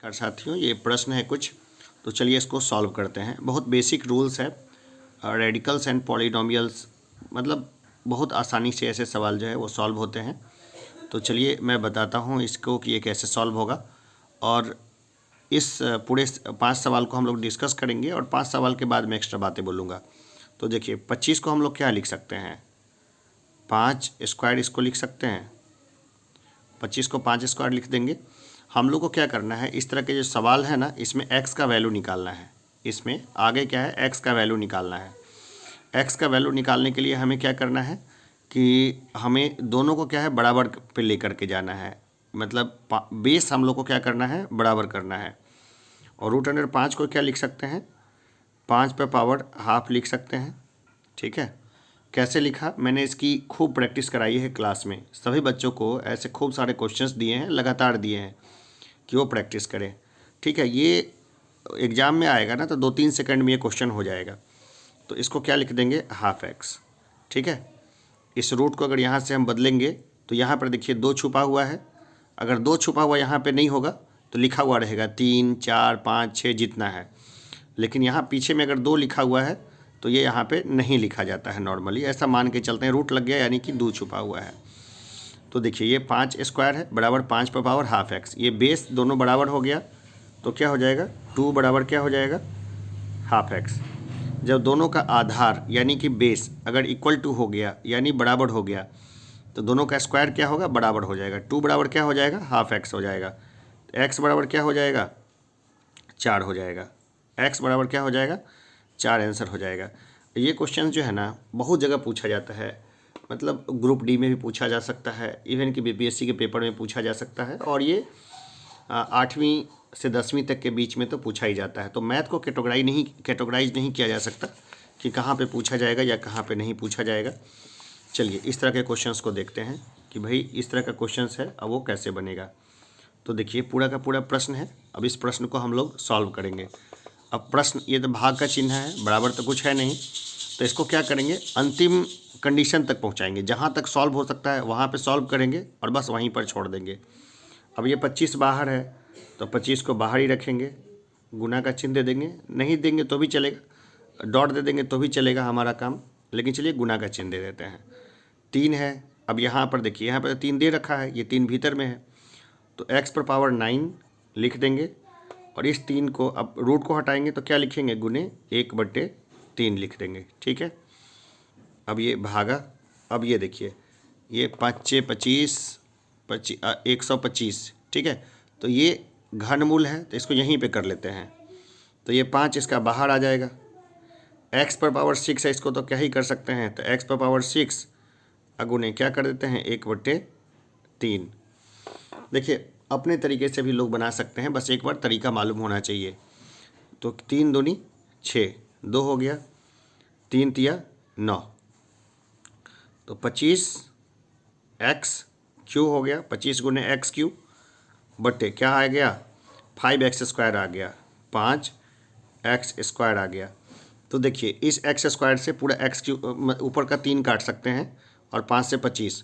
नमस्कार साथियों, ये प्रश्न है कुछ, तो चलिए इसको सॉल्व करते हैं। बहुत बेसिक रूल्स है, रेडिकल्स एंड पॉलिनोमियल्स, मतलब बहुत आसानी से ऐसे सवाल जो है वो सॉल्व होते हैं। तो चलिए मैं बताता हूँ इसको कि ये कैसे सॉल्व होगा, और इस पूरे 5 सवाल को हम लोग डिस्कस करेंगे और 5 सवाल के बाद मैं एक्स्ट्रा बातें बोलूँगा। तो देखिए 25 को हम लोग क्या लिख सकते हैं, 5 स्क्वायर इसको लिख सकते हैं। 25 को 5 स्क्वायर लिख देंगे। हम लोग को क्या करना है, इस तरह के जो सवाल है ना, इसमें x का वैल्यू निकालना है। इसमें आगे क्या है, x का वैल्यू निकालना है। x का वैल्यू निकालने के लिए हमें क्या करना है कि हमें दोनों को क्या है, बराबर पे लेकर के जाना है। मतलब बेस हम लोग को क्या करना है, बराबर करना है। और रूट अंडर 5 को क्या लिख सकते हैं, 5 पे पावर हाफ लिख सकते हैं। ठीक है, कैसे लिखा, मैंने इसकी खूब प्रैक्टिस कराई है क्लास में। सभी बच्चों को ऐसे खूब सारे क्वेश्चंस दिए हैं, लगातार दिए हैं कि वो प्रैक्टिस करें। ठीक है, ये एग्ज़ाम में आएगा ना, तो 2-3 सेकंड में ये क्वेश्चन हो जाएगा। तो इसको क्या लिख देंगे, हाफ एक्स। ठीक है, इस रूट को अगर यहाँ से हम बदलेंगे तो यहाँ पर देखिए 2 छुपा हुआ है। अगर 2 छुपा हुआ यहाँ पे नहीं होगा तो लिखा हुआ रहेगा 3, 4, 5, 6 जितना है। लेकिन यहाँ पीछे में अगर 2 लिखा हुआ है तो ये यहाँ पे नहीं लिखा जाता है नॉर्मली, ऐसा मान के चलते हैं। रूट लग गया यानी कि 2 छुपा हुआ है। तो देखिए ये 5 स्क्वायर है बराबर 5 पर पावर हाफ एक्स, ये बेस दोनों बराबर हो गया तो क्या हो जाएगा, 2 बराबर क्या हो जाएगा, हाफ एक्स। जब दोनों का आधार यानी कि बेस अगर इक्वल टू हो गया यानी बराबर हो गया तो दोनों का स्क्वायर क्या होगा, बराबर हो जाएगा। 2 बराबर क्या हो जाएगा, हाफ एक्स हो जाएगा। एक्स बराबर क्या हो जाएगा, 4 हो जाएगा। एक्स बराबर क्या हो जाएगा, 4 आंसर हो जाएगा। ये क्वेश्चन जो है ना बहुत जगह पूछा जाता है, मतलब ग्रुप डी में भी पूछा जा सकता है, इवन कि बीपीएससी के पेपर में पूछा जा सकता है, और ये 8वीं से 10वीं तक के बीच में तो पूछा ही जाता है। तो मैथ को कैटेगराइज नहीं किया जा सकता कि कहाँ पे पूछा जाएगा या कहाँ पे नहीं पूछा जाएगा। चलिए इस तरह के क्वेश्चंस को देखते हैं कि भाई इस तरह का क्वेश्चंस है, अब वो कैसे बनेगा। तो देखिए पूरा का पूरा प्रश्न है, अब इस प्रश्न को हम लोग सॉल्व करेंगे। अब प्रश्न, ये तो भाग का चिन्ह है, बराबर तो कुछ है नहीं, तो इसको क्या करेंगे, अंतिम कंडीशन तक पहुंचाएंगे। जहां तक सॉल्व हो सकता है वहां पे सॉल्व करेंगे और बस वहीं पर छोड़ देंगे। अब ये 25 बाहर है तो 25 को बाहर ही रखेंगे, गुना का चिन्ह दे देंगे, नहीं देंगे तो भी चलेगा, डॉट दे देंगे तो भी चलेगा हमारा काम, लेकिन चलिए गुना का चिन्ह दे देते हैं। 3 है, अब यहाँ पर देखिए यहाँ पर 3 दे रखा है, ये 3 भीतर में है, तो x पर पावर 9 लिख देंगे। और इस 3 को अब रूट को हटाएंगे तो क्या लिखेंगे, गुने 1/3 लिख देंगे। ठीक है, अब ये भागा, अब ये देखिए ये 5 25 125। ठीक है, तो ये घनमूल है तो इसको यहीं पे कर लेते हैं, तो ये 5 इसका बाहर आ जाएगा। x पर पावर 6 है, इसको तो क्या ही कर सकते हैं, तो x पर पावर 6 अगुने क्या कर देते हैं, 1/3। देखिए अपने तरीके से भी लोग बना सकते हैं, बस एक बार तरीका मालूम होना चाहिए। तो 3 दूनी 6, 2 हो गया, 3 तिया 9, तो 25 एक्स क्यू हो गया, 25 गुने एक्स क्यू बटे क्या आ गया, 5x स्क्वायर आ गया, 5x स्क्वायर आ गया। तो देखिए इस x स्क्वायर से पूरा x क्यू ऊपर का 3 काट सकते हैं, और 5 से 25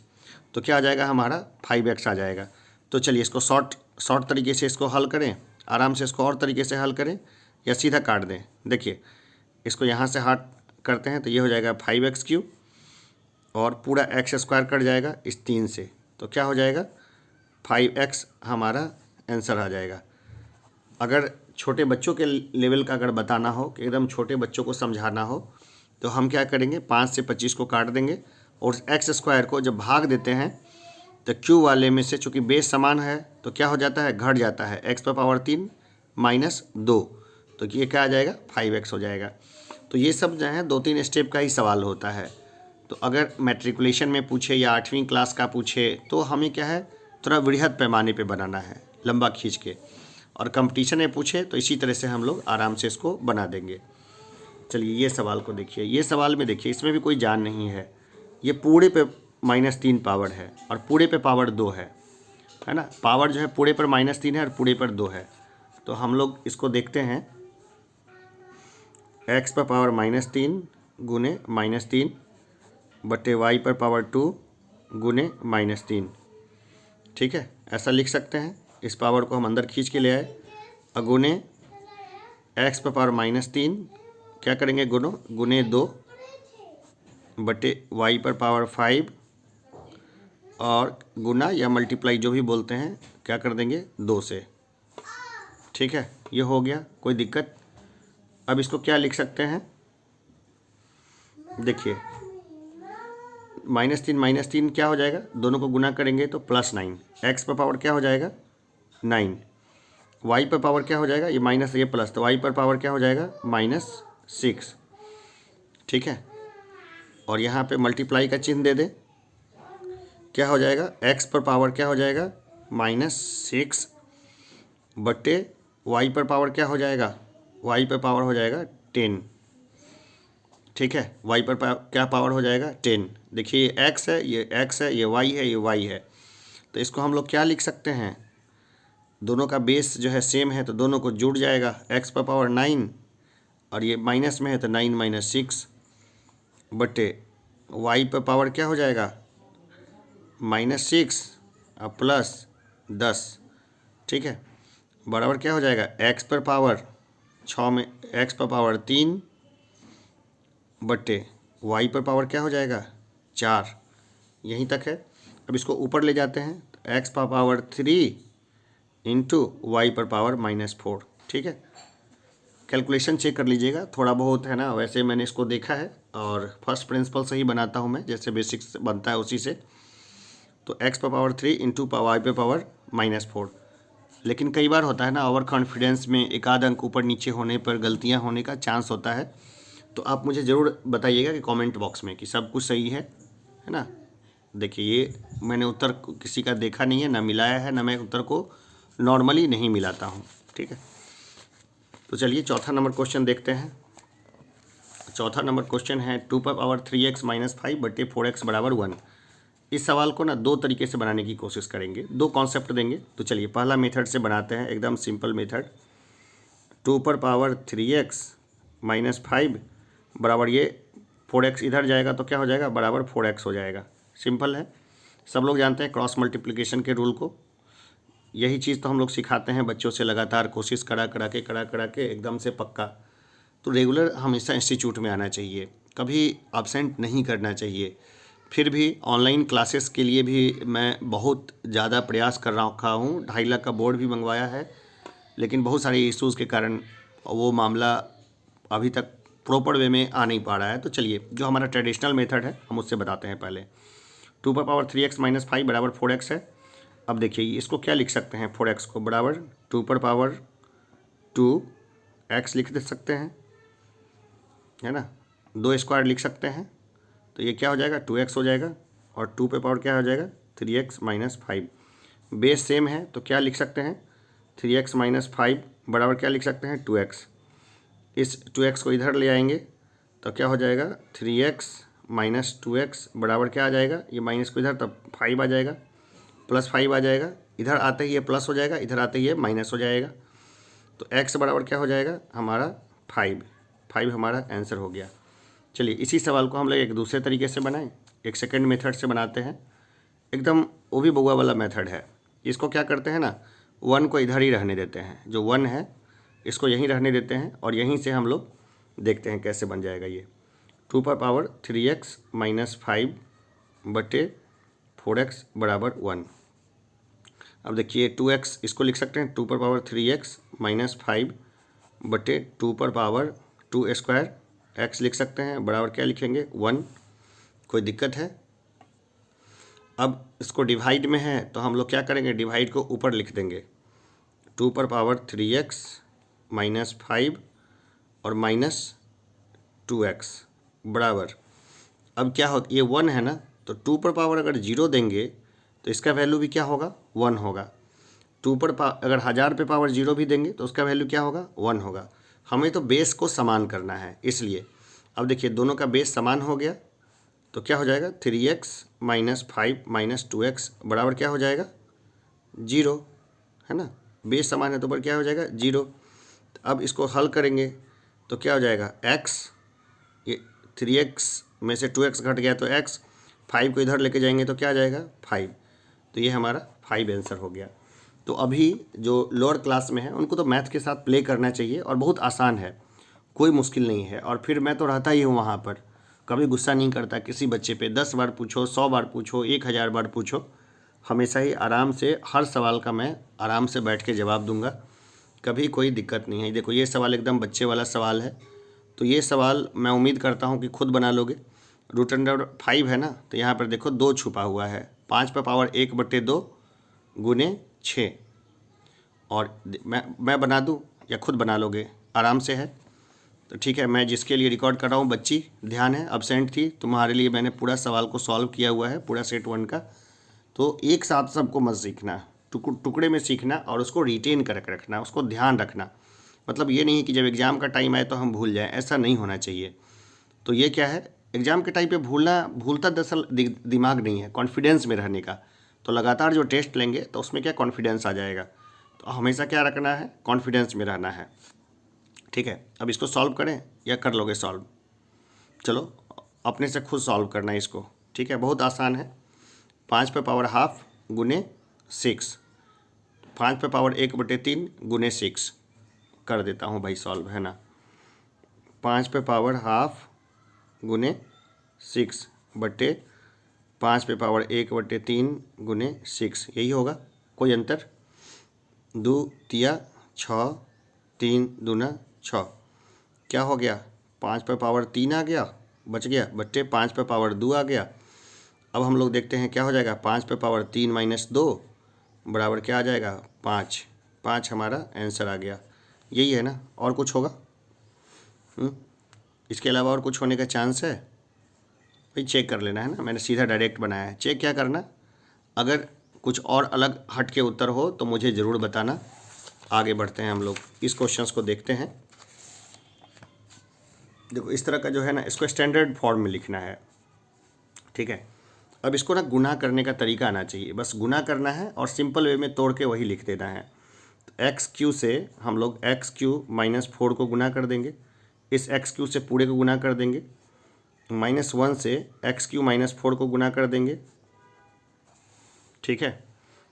तो क्या आ जाएगा हमारा, 5x आ जाएगा। तो चलिए इसको शॉर्ट तरीके से इसको हल करें, आराम से इसको और तरीके से हल करें या सीधा काट दें। देखिए इसको यहाँ से हट करते हैं तो ये हो जाएगा 5x क्यू, और पूरा x स्क्वायर कट जाएगा इस 3 से, तो क्या हो जाएगा, 5x हमारा आंसर आ जाएगा। अगर छोटे बच्चों के लेवल का अगर बताना हो कि एकदम छोटे बच्चों को समझाना हो तो हम क्या करेंगे, 5 से 25 को काट देंगे, और एक्स स्क्वायर को जब भाग देते हैं तो क्यू वाले में से चूँकि बेस समान है तो क्या हो जाता है, घट जाता है, x पर पावर 3 -2, तो ये क्या आ जाएगा, 5x हो जाएगा। तो ये सब जो है 2-3 स्टेप का ही सवाल होता है। तो अगर मैट्रिकुलेशन में पूछे या 8वीं क्लास का पूछे तो हमें क्या है, थोड़ा वृहद पैमाने पे बनाना है, लंबा खींच के, और कंपटीशन में पूछे तो इसी तरह से हम लोग आराम से इसको बना देंगे। चलिए ये सवाल को देखिए, ये सवाल में देखिए इसमें भी कोई जान नहीं है, ये पूरे पे -3 पावर है और पूरे पे पावर 2 है ना, पावर जो है पूरे पर -3 है और पूरे पर 2 है। तो हम लोग इसको देखते हैं, x पर पावर -3 गुने -3 बटे y पर पावर 2 गुने -3। ठीक है, ऐसा लिख सकते हैं। इस पावर को हम अंदर खींच के ले आए अगुने एक्स पर पावर -3 क्या करेंगे गुने 2 बटे वाई पर पावर 5 और गुना या मल्टीप्लाई जो भी बोलते हैं क्या कर देंगे 2 से। ठीक है, ये हो गया, कोई दिक्कत। अब इसको क्या लिख सकते हैं, देखिए -3 क्या हो जाएगा, दोनों को गुना करेंगे तो +9। एक्स पर पावर क्या हो जाएगा 9, वाई पर पावर क्या हो जाएगा, ये माइनस ये प्लस, तो वाई पर पावर क्या हो जाएगा -6। ठीक है, और यहाँ पे मल्टीप्लाई का चिन्ह दे दें, क्या हो जाएगा एक्स पर पावर क्या हो जाएगा -6 बटे वाई पर पावर क्या हो जाएगा, वाई पर पावर हो जाएगा 10। ठीक है, वाई पर क्या पावर हो जाएगा 10। देखिए ये एक्स है, ये एक्स है, ये वाई है, ये वाई है, तो इसको हम लोग क्या लिख सकते हैं, दोनों का बेस जो है सेम है तो दोनों को जुड़ जाएगा। एक्स पर पावर 9 और ये माइनस में है तो 9 - 6 बटे वाई पर पावर क्या हो जाएगा -6 और +10। ठीक है, बराबर क्या हो जाएगा एक्स पर पावर 6 में एक्स पर पावर 3 बटे वाई पर पावर क्या हो जाएगा 4। यहीं तक है। अब इसको ऊपर ले जाते हैं तो एक्स पर पावर 3 इंटू वाई पर पावर -4। ठीक है, कैलकुलेशन चेक कर लीजिएगा, थोड़ा बहुत है ना, वैसे मैंने इसको देखा है और फर्स्ट प्रिंसिपल से ही बनाता हूँ मैं, जैसे बेसिक्स बनता है उसी से। तो एक्स पर पावर 3 इंटू वाई पर पावर -4। लेकिन कई बार होता है ना, ओवर कॉन्फिडेंस में एक आध अंक ऊपर नीचे होने पर गलतियाँ होने का चांस होता है, तो आप मुझे ज़रूर बताइएगा कि कमेंट बॉक्स में कि सब कुछ सही है ना। देखिए ये मैंने उत्तर किसी का देखा नहीं है, ना मिलाया है, ना मैं उत्तर को नॉर्मली नहीं मिलाता हूँ। ठीक है, तो चलिए चौथा नंबर क्वेश्चन देखते हैं। चौथा नंबर क्वेश्चन है 2 पर पावर 3x - 5 बटे 4x बराबर 1। इस सवाल को ना दो तरीके से बनाने की कोशिश करेंगे, दो कॉन्सेप्ट देंगे। तो चलिए पहला मेथड से बनाते हैं, एकदम सिंपल मेथड। 2 पर पावर 3x - 5 बराबर ये 4x इधर जाएगा तो क्या हो जाएगा बराबर 4x हो जाएगा। सिंपल है, सब लोग जानते हैं क्रॉस मल्टीप्लिकेशन के रूल को। यही चीज़ तो हम लोग सिखाते हैं बच्चों से, लगातार कोशिश करा करा के एकदम से पक्का। तो रेगुलर हमेशा इंस्टीट्यूट में आना चाहिए, कभी अब्सेंट नहीं करना चाहिए। फिर भी ऑनलाइन क्लासेस के लिए भी मैं बहुत ज़्यादा प्रयास कर रखा हूँ, 2.5 लाख का बोर्ड भी मंगवाया है, लेकिन बहुत सारे इश्यूज़ के कारण वो मामला अभी तक प्रॉपर वे में आ नहीं पा रहा है। तो चलिए जो हमारा ट्रेडिशनल मेथड है हम उससे बताते हैं पहले। 2 पर पावर 3x - 5 बराबर 4x है। अब देखिए इसको क्या लिख सकते हैं, 4x को बराबर 2 पर पावर 2x लिख दे सकते हैं, है ना, 2 स्क्वायर लिख सकते हैं, तो ये क्या हो जाएगा 2x हो जाएगा, और 2 पे पावर क्या हो जाएगा 3x - 5। बेस सेम है तो क्या लिख सकते हैं 3x - 5 बराबर क्या लिख सकते हैं 2x। इस 2x को इधर ले आएंगे तो क्या हो जाएगा 3x - 2x बराबर क्या आ जाएगा, ये माइनस को इधर तब 5 आ जाएगा, +5 आ जाएगा, इधर आते ही ये प्लस हो जाएगा, इधर आते ही ये माइनस हो जाएगा। तो x बराबर क्या हो जाएगा हमारा 5 हमारा आंसर हो गया। चलिए इसी सवाल को हम लोग एक दूसरे तरीके से बनाएं, एक सेकंड मेथड से बनाते हैं, एकदम वो भी बउआ वाला मेथड है। इसको क्या करते हैं ना, 1 को इधर ही रहने देते हैं, जो 1 है इसको यहीं रहने देते हैं और यहीं से हम लोग देखते हैं कैसे बन जाएगा ये। 2 पर पावर 3x - 5 बटे 4x बराबर 1। अब देखिए 2x इसको लिख सकते हैं 2 पर पावर 3x - 5 बटे 2 पर पावर 2 स्क्वायर x लिख सकते हैं, बराबर क्या लिखेंगे 1। कोई दिक्कत है। अब इसको डिवाइड में है तो हम लोग क्या करेंगे, डिवाइड को ऊपर लिख देंगे, 2 पर पावर 3x - 5 और -2x बराबर, अब क्या हो, ये 1 है ना, तो 2 पर पावर अगर 0 देंगे तो इसका वैल्यू भी क्या होगा 1 होगा। 2 पर अगर 1000 पे पावर 0 भी देंगे तो उसका वैल्यू क्या होगा 1 होगा। हमें तो बेस को समान करना है इसलिए। अब देखिए दोनों का बेस समान हो गया तो क्या हो जाएगा 3x - 5 - 2x बराबर क्या हो जाएगा 0, है ना, बेस समान है तो ऊपर क्या हो जाएगा 0। अब इसको हल करेंगे तो क्या हो जाएगा x, ये 3x में से 2x घट गया तो x, 5 को इधर लेके जाएंगे तो क्या आ जाएगा 5, तो ये हमारा 5 आंसर हो गया। तो अभी जो लोअर क्लास में है उनको तो मैथ के साथ प्ले करना चाहिए, और बहुत आसान है, कोई मुश्किल नहीं है। और फिर मैं तो रहता ही हूँ वहाँ पर, कभी गुस्सा नहीं करता किसी बच्चे पे। 10 बार पूछो, 100 बार पूछो, 1000 बार पूछो, हमेशा ही आराम से हर सवाल का मैं आराम से बैठ के जवाब दूंगा, कभी कोई दिक्कत नहीं है। देखो ये सवाल एकदम बच्चे वाला सवाल है, तो ये सवाल मैं उम्मीद करता हूँ कि खुद बना लोगे। √5 है ना, तो यहाँ पर देखो 2 छुपा हुआ है, 5/1/2 गुने 6, और मैं बना दूँ या खुद बना लोगे, आराम से है। तो ठीक है, मैं जिसके लिए रिकॉर्ड कर रहा हूँ बच्ची, ध्यान है, अब्सेंट थी, तुम्हारे लिए मैंने पूरा सवाल को सॉल्व किया हुआ है, पूरा सेट 1 का। तो एक साथ सबको मत सीखना, टुकड़े में सीखना, और उसको रिटेन कर रखना, उसको ध्यान रखना। मतलब ये नहीं कि जब एग्ज़ाम का टाइम आए तो हम भूल जाएं, ऐसा नहीं होना चाहिए। तो ये क्या है, एग्ज़ाम के टाइम पे भूलता दरअसल दिमाग नहीं है, कॉन्फिडेंस में रहने का। तो लगातार जो टेस्ट लेंगे तो उसमें क्या कॉन्फिडेंस आ जाएगा। तो हमेशा क्या रखना है, कॉन्फिडेंस में रहना है। ठीक है, अब इसको सॉल्व करें या कर लोगे सॉल्व? चलो अपने से खुद सॉल्व करना है इसको। ठीक है, बहुत आसान है। 5/½ गुने 6, 5/1/3 गुने 6 कर देता हूँ भाई सॉल्व, है ना। 5/½ गुने 6 बटे 5/1/3 गुने 6, यही होगा, कोई अंतर? 2 तिया 6, 3 दूना 6, क्या हो गया, 5/3 आ गया, बच गया, बट्टे 5/2 आ गया। अब हम लोग देखते हैं क्या हो जाएगा, 5/3 - 2 बराबर क्या आ जाएगा, 5। 5 हमारा आंसर आ गया, यही है ना, और कुछ होगा? इसके अलावा और कुछ होने का चांस है? भाई चेक कर लेना है ना, मैंने सीधा डायरेक्ट बनाया है। चेक क्या करना, अगर कुछ और अलग हट के उत्तर हो तो मुझे ज़रूर बताना। आगे बढ़ते हैं हम लोग, इस क्वेश्चंस को देखते हैं। देखो इस तरह का जो है ना, इसको स्टैंडर्ड फॉर्म में लिखना है। ठीक है, अब इसको ना गुना करने का तरीका आना चाहिए, बस गुना करना है और सिंपल वे में तोड़ के वही लिख देना है। तो XQ से हम लोग XQ - 4 को गुना कर देंगे, इस XQ से पूरे को गुना कर देंगे, -1 से XQ - 4 को गुना कर देंगे। ठीक है,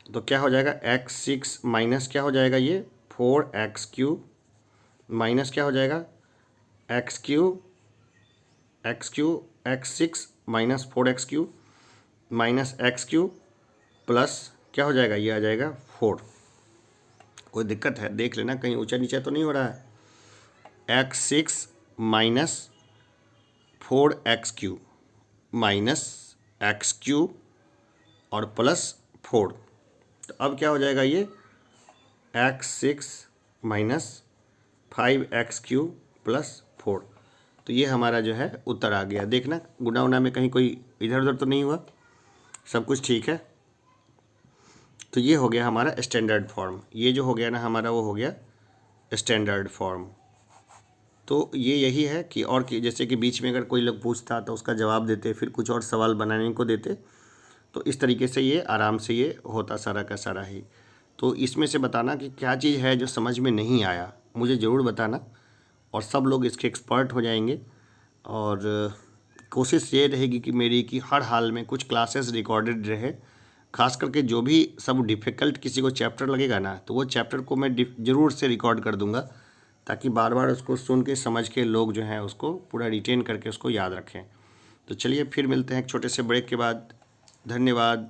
तो क्या हो जाएगा, X6 माइनस क्या हो जाएगा, ये 4XQ माइनस क्या हो जाएगा, XQ X6 - 4XQ minus XQ plus क्या हो जाएगा, ये आ जाएगा 4। कोई दिक्कत है, देख लेना कहीं ऊंचा नीचा तो नहीं हो रहा है। X6 - 4XQ माइनस XQ और प्लस 4, तो अब क्या हो जाएगा, ये X6 - 5XQ प्लस 4। तो ये हमारा जो है उत्तर आ गया। देखना गुना उना में कहीं कोई इधर उधर तो नहीं हुआ, सब कुछ ठीक है। तो ये हो गया हमारा स्टैंडर्ड फॉर्म, ये जो हो गया ना हमारा, वो हो गया स्टैंडर्ड फॉर्म। तो ये यही है कि, और कि जैसे कि बीच में अगर कोई लोग पूछता तो उसका जवाब देते, फिर कुछ और सवाल बनाने को देते, तो इस तरीके से ये आराम से ये होता सारा का सारा ही। तो इसमें से बताना कि क्या चीज़ है जो समझ में नहीं आया, मुझे ज़रूर बताना, और सब लोग इसके एक्सपर्ट हो जाएंगे। और कोशिश ये रहेगी कि मेरी कि हर हाल में कुछ क्लासेस रिकॉर्डेड रहे, खास करके जो भी सब डिफ़िकल्ट किसी को चैप्टर लगेगा ना, तो वो चैप्टर को मैं ज़रूर से रिकॉर्ड कर दूंगा, ताकि बार बार उसको सुन के समझ के लोग जो हैं उसको पूरा रिटेन करके उसको याद रखें। तो चलिए फिर मिलते हैं एक छोटे से ब्रेक के बाद। धन्यवाद।